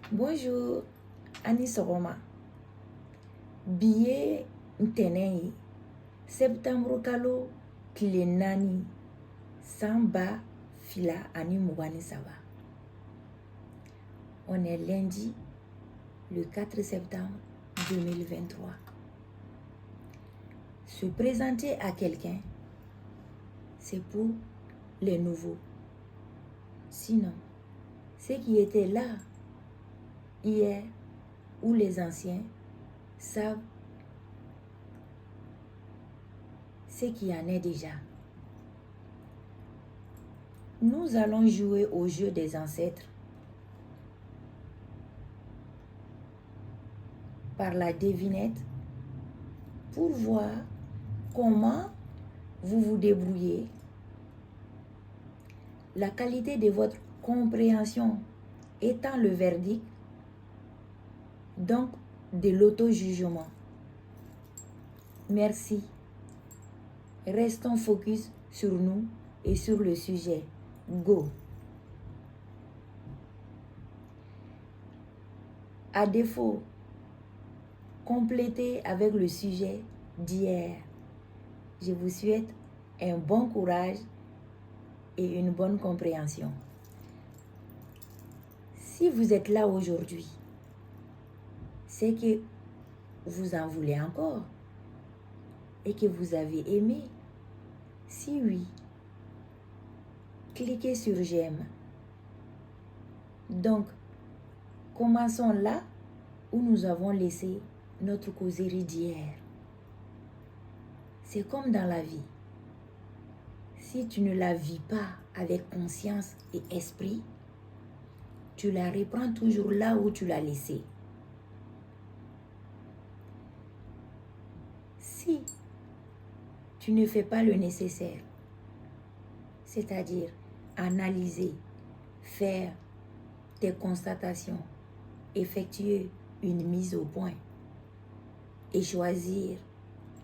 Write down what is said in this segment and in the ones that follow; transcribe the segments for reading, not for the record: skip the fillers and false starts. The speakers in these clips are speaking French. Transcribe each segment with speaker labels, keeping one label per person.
Speaker 1: Bonjour, Annie Soroma. Billet Ntenei, septembre kalo tile nani, samba fila ani mugani saba. On est lundi, le 4 septembre 2023. Se présenter à quelqu'un, c'est pour les nouveaux. Sinon, ceux qui étaient là hier ou les anciens savent ce qu'il y en est déjà. Nous allons jouer au jeu des ancêtres par la devinette pour voir comment vous vous débrouillez, la qualité de votre compréhension étant le verdict, donc de l'auto-jugement. Merci. Restons focus sur nous et sur le sujet. Go. À défaut, complétez avec le sujet d'hier. Je vous souhaite un bon courage et une bonne compréhension. Si vous êtes là aujourd'hui, c'est que vous en voulez encore et que vous avez aimé. Si oui, cliquez sur j'aime. Donc, commençons là où nous avons laissé notre causerie d'hier. C'est comme dans la vie. Si tu ne la vis pas avec conscience et esprit, tu la reprends toujours là où tu l'as laissée. Si tu ne fais pas le nécessaire, c'est-à-dire analyser, faire tes constatations, effectuer une mise au point et choisir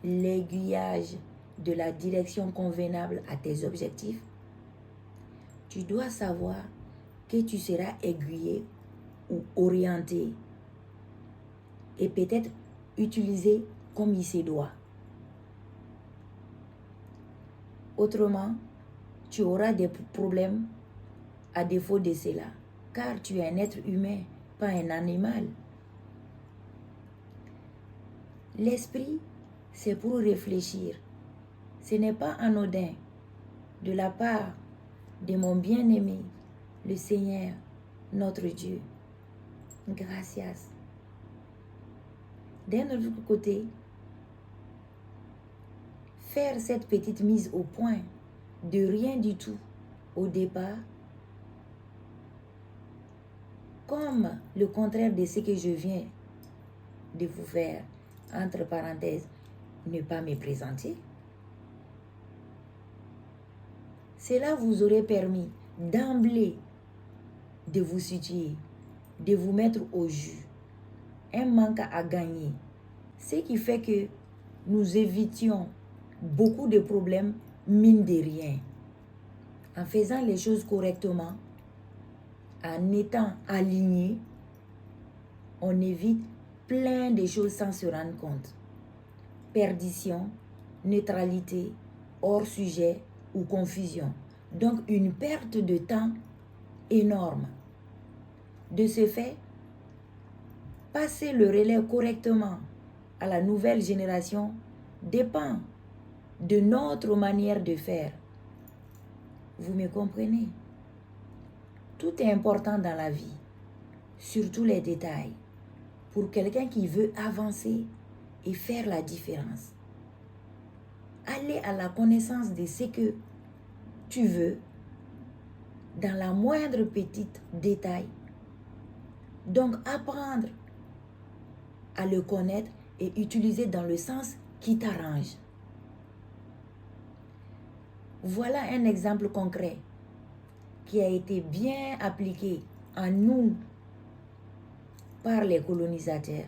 Speaker 1: l'aiguillage de la direction convenable à tes objectifs, tu dois savoir que tu seras aiguillé ou orienté et peut-être utilisé comme il se doit. Autrement, tu auras des problèmes à défaut de cela, car tu es un être humain, pas un animal. L'esprit, c'est pour réfléchir. Ce n'est pas anodin de la part de mon bien-aimé, le Seigneur, notre Dieu. Gracias. D'un autre côté, faire cette petite mise au point de rien du tout au départ, comme le contraire de ce que je viens de vous faire, entre parenthèses, ne pas me présenter. Cela vous aurait permis d'emblée de vous situer, de vous mettre au jus. Un manque à gagner. Ce qui fait que nous évitions beaucoup de problèmes, mine de rien. En faisant les choses correctement, en étant aligné, on évite plein de choses sans se rendre compte. Perdition, neutralité, hors sujet ou confusion. Donc une perte de temps énorme. De ce fait, passer le relais correctement à la nouvelle génération dépend de notre manière de faire. Vous me comprenez? Tout est important dans la vie, surtout les détails, pour quelqu'un qui veut avancer et faire la différence. Aller à la connaissance de ce que tu veux dans la moindre petite détail. Donc apprendre à le connaître et utiliser dans le sens qui t'arrange. Voilà un exemple concret qui a été bien appliqué à nous par les colonisateurs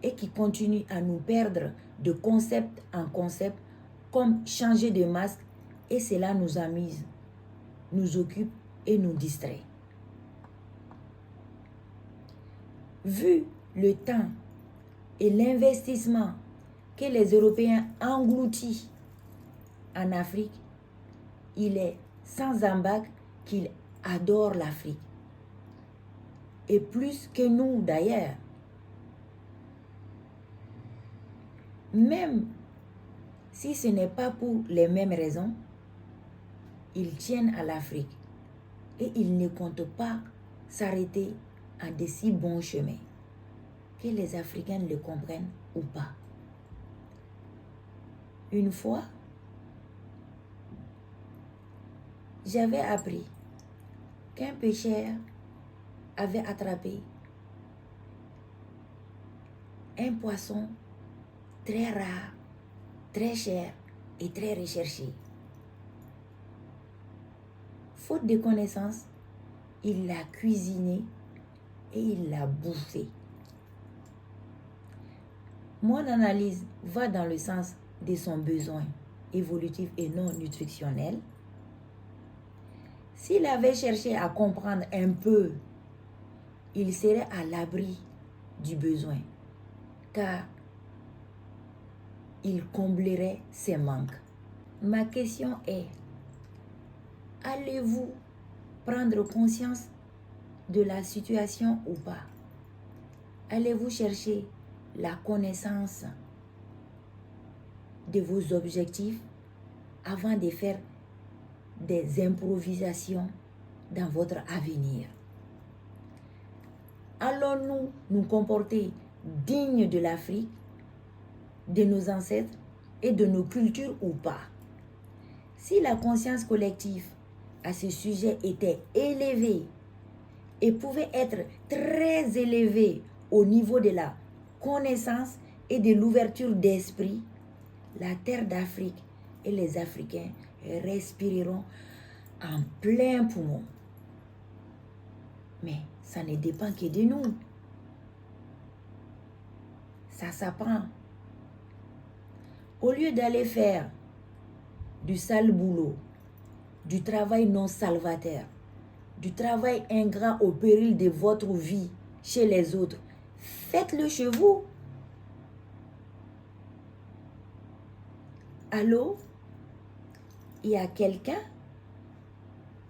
Speaker 1: et qui continue à nous perdre de concept en concept comme changer de masque, et cela nous amuse, nous occupe et nous distrait. vu le temps et l'investissement que les Européens engloutissent en Afrique, il est sans ambages qu'ils adorent l'Afrique. Et plus que nous d'ailleurs. Même si ce n'est pas pour les mêmes raisons, ils tiennent à l'Afrique et ils ne comptent pas s'arrêter en de si bons chemins, que les Africains le comprennent ou pas. Une fois, j'avais appris qu'un pêcheur avait attrapé un poisson très rare, très cher et très recherché. Faute de connaissances, il l'a cuisiné et il l'a bouffé. Mon analyse va dans le sens de son besoin évolutif et non nutritionnel. S'il avait cherché à comprendre un peu, il serait à l'abri du besoin, car il comblerait ses manques. Ma question est, allez-vous prendre conscience de la situation ou pas? Allez-vous chercher la connaissance de vos objectifs avant de faire des improvisations dans votre avenir? Allons-nous nous comporter dignes de l'Afrique, de nos ancêtres et de nos cultures ou pas? Si la conscience collective à ce sujet était élevée et pouvait être très élevée au niveau de la connaissance et de l'ouverture d'esprit, la terre d'Afrique et les Africains respireront en plein poumon. Mais ça ne dépend que de nous. Ça s'apprend. Au lieu d'aller faire du sale boulot, du travail non salvateur, du travail ingrat au péril de votre vie chez les autres, faites-le chez vous. Allô? Il y a quelqu'un?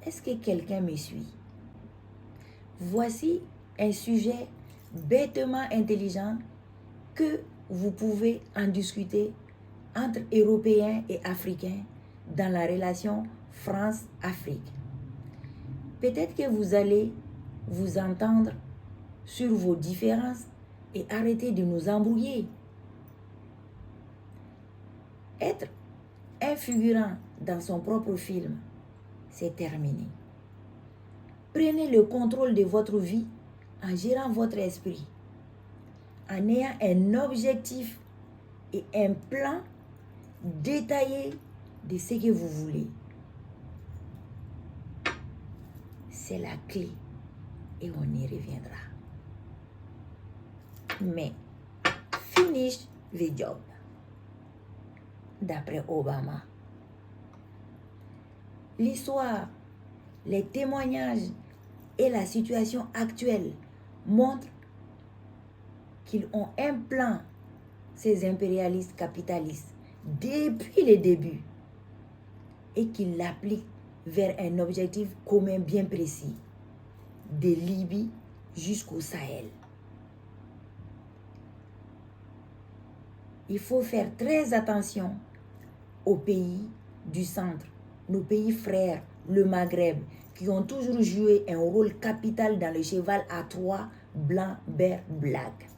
Speaker 1: Est-ce que quelqu'un me suit? Voici un sujet bêtement intelligent que vous pouvez en discuter entre Européens et Africains dans la relation France-Afrique. Peut-être que vous allez vous entendre sur vos différences et arrêter de nous embrouiller. Être un figurant dans son propre film, c'est terminé. Prenez le contrôle de votre vie en gérant votre esprit, en ayant un objectif et un plan détaillé de ce que vous voulez. C'est la clé et on y reviendra. Mais finish the job, d'après Obama. L'histoire, les témoignages et la situation actuelle montrent qu'ils ont un plan, ces impérialistes capitalistes, depuis le début, et qu'ils l'appliquent vers un objectif commun bien précis, de Libye jusqu'au Sahel. Il faut faire très attention aux pays du centre, nos pays frères, le Maghreb, qui ont toujours joué un rôle capital dans le cheval à Troie, blanc, vert, black,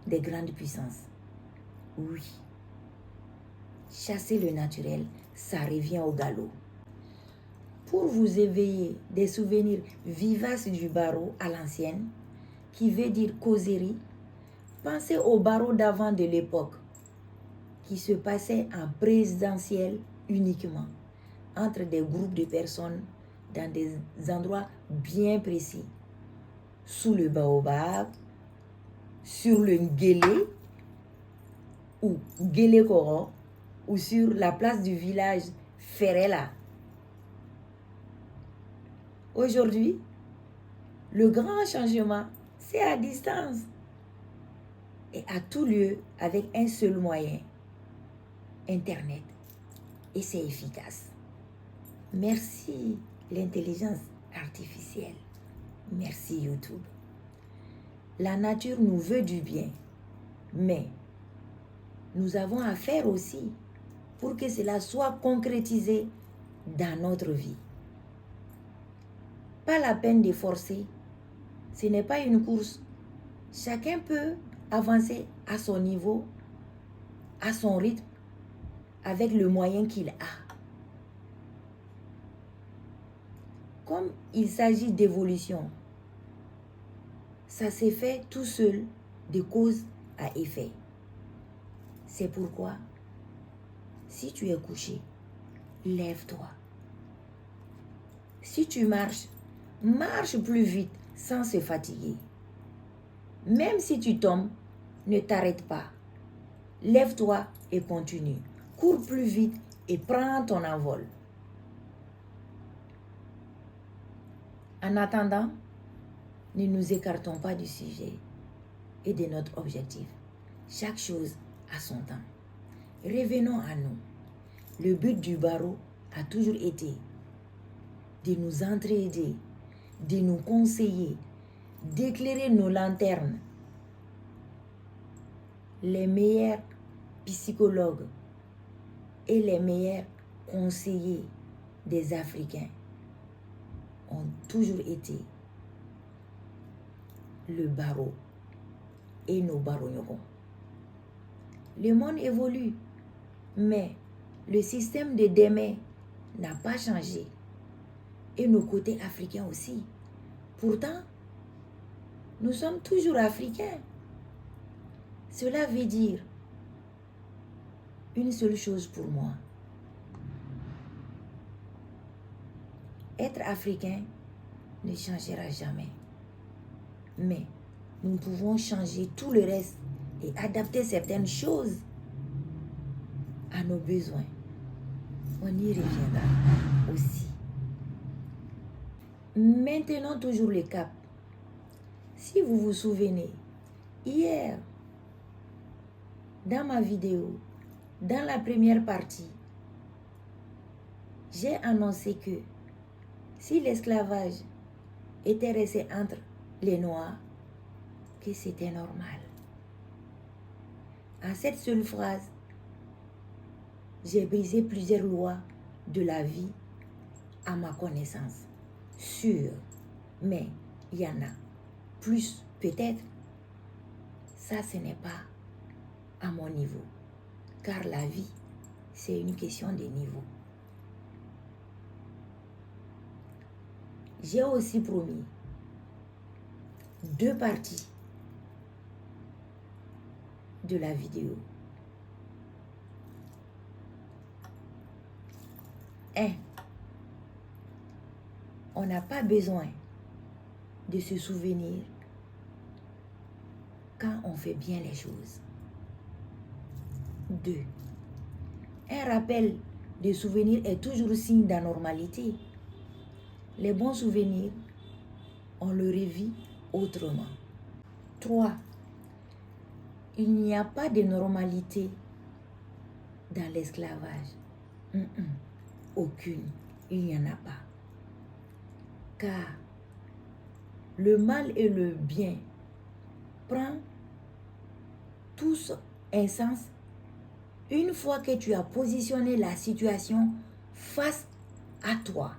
Speaker 1: des grandes puissances. Oui, chasser le naturel, ça revient au galop. Pour vous éveiller des souvenirs vivaces du barreau à l'ancienne, qui veut dire causerie, pensez au barreau d'avant de l'époque, qui se passait en présidentiel uniquement, entre des groupes de personnes dans des endroits bien précis, sous le baobab, sur le Ngélé ou Ngélé Koro, ou sur la place du village Ferela. Aujourd'hui, le grand changement, C'est à distance. Et à tout lieu avec un seul moyen, Internet. Et c'est efficace. Merci l'intelligence artificielle. Merci YouTube. La nature nous veut du bien, mais nous avons à faire aussi pour que cela soit concrétisé dans notre vie. Pas la peine de forcer. Ce n'est pas une course. Chacun peut avancer à son niveau, à son rythme, avec le moyen qu'il a. Comme il s'agit d'évolution, ça s'est fait tout seul de cause à effet. C'est pourquoi, si tu es couché, lève-toi. Si tu marches, marche plus vite sans se fatiguer. Même si tu tombes, ne t'arrête pas. Lève-toi et continue. Cours plus vite et prends ton envol. En attendant, ne nous écartons pas du sujet et de notre objectif. Chaque chose a son temps. Revenons à nous. Le but du barreau a toujours été de nous entraider, de nous conseiller, d'éclairer nos lanternes. Les meilleurs psychologues et les meilleurs conseillers des Africains ont toujours été le barreau et nos barognons. Le monde évolue, mais le système de demain n'a pas changé. Et nos côtés africains aussi. Pourtant, nous sommes toujours africains. Cela veut dire une seule chose pour moi. Être africain ne changera jamais. Mais nous pouvons changer tout le reste et adapter certaines choses à nos besoins. On y reviendra aussi. Maintenons toujours le cap. Si vous vous souvenez, hier, dans ma vidéo, dans la première partie, j'ai annoncé que si l'esclavage était resté entre les Noirs, que c'était normal. En cette seule phrase, j'ai brisé plusieurs lois de la vie à ma connaissance. Sûr, mais il y en a plus peut-être. Ça, ce n'est pas à mon niveau. Car la vie, c'est une question de niveau. J'ai aussi promis 2 parties de la vidéo. 1. On n'a pas besoin de se souvenir quand on fait bien les choses. 2. Un rappel de souvenirs est toujours signe d'anormalité. Les bons souvenirs, on le revit autrement. 3. Il n'y a pas de normalité dans l'esclavage. Aucune. Il n'y en a pas. Car le mal et le bien prennent tous un sens une fois que tu as positionné la situation face à toi.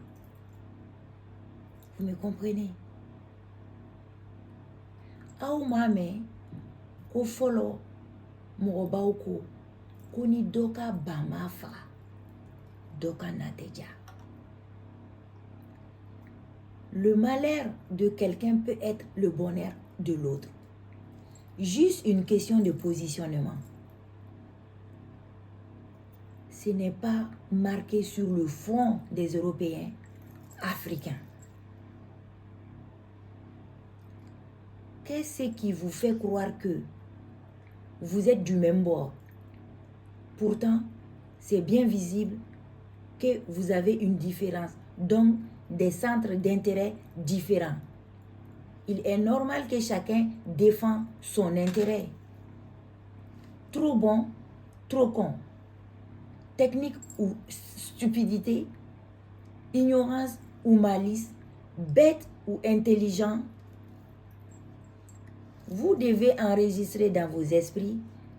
Speaker 1: Vous me comprenez? Aou mame ko folo morobaw ko koni doka bamafa doka nateja. Le malheur de quelqu'un peut être le bonheur de l'autre. Juste une question de positionnement. Ce n'est pas marqué sur le front des Européens africains. Qu'est-ce qui vous fait croire que vous êtes du même bord? Pourtant, c'est bien visible que vous avez une différence, donc des centres d'intérêt différents. il est normal que chacun défend son intérêt. Trop bon, trop con. Technique ou stupidité, ignorance ou malice, bête ou intelligent. Vous devez enregistrer dans vos esprits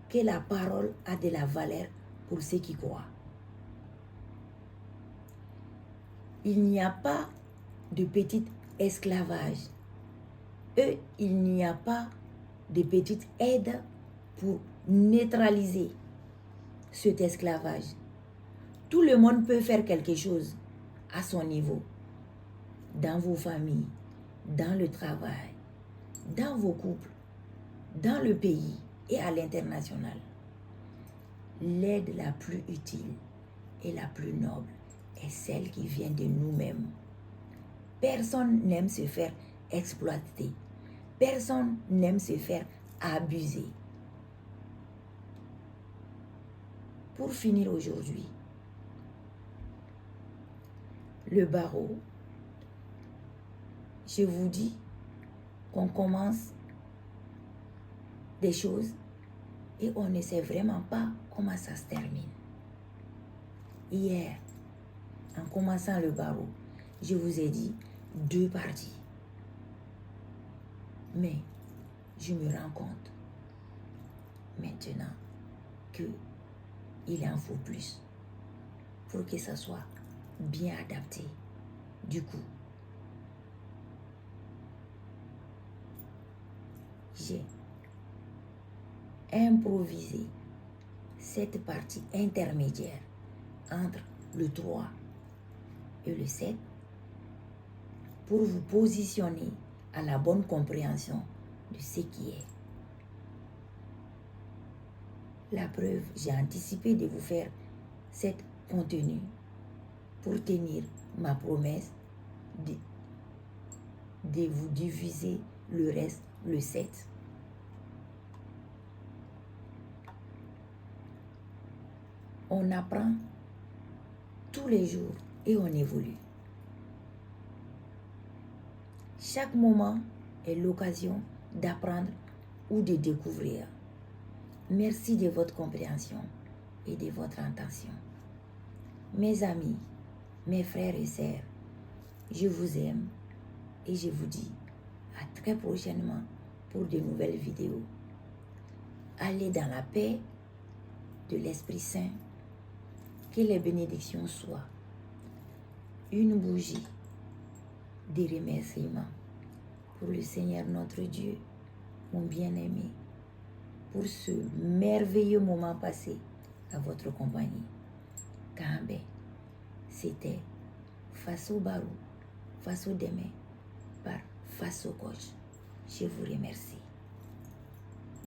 Speaker 1: que la parole a de la valeur pour ceux qui croient. Il n'y a pas de petit esclavage. Il n'y a pas de petite aide pour neutraliser cet esclavage. Tout le monde peut faire quelque chose à son niveau, dans vos familles, dans le travail, dans vos couples, dans le pays et à l'international. L'aide la plus utile et la plus noble est celle qui vient de nous-mêmes. Personne n'aime se faire exploiter. Personne n'aime se faire abuser. Pour finir aujourd'hui, le barreau, je vous dis qu'on commence des choses et on ne sait vraiment pas comment ça se termine. Hier, en commençant le barreau, je vous ai dit 2 parties. Mais je me rends compte maintenant que il en faut plus pour que ça soit bien adapté. Du coup, j'ai improvisé cette partie intermédiaire entre le 3 et le 7 pour vous positionner à la bonne compréhension de ce qui est. La preuve, j'ai anticipé de vous faire cet contenu pour tenir ma promesse de vous diffuser le reste le 7. On apprend tous les jours et on évolue. Chaque moment est l'occasion d'apprendre ou de découvrir. Merci de votre compréhension et de votre attention. Mes amis, mes frères et sœurs, je vous aime et je vous dis à très prochainement pour de nouvelles vidéos. Allez dans la paix de l'Esprit Saint. Que les bénédictions soient une bougie de remerciement pour le Seigneur notre Dieu, mon bien-aimé, pour ce merveilleux moment passé à votre compagnie. Kambe, c'était Faso Barou, Faso Deme, par Faso Coach. Je vous remercie.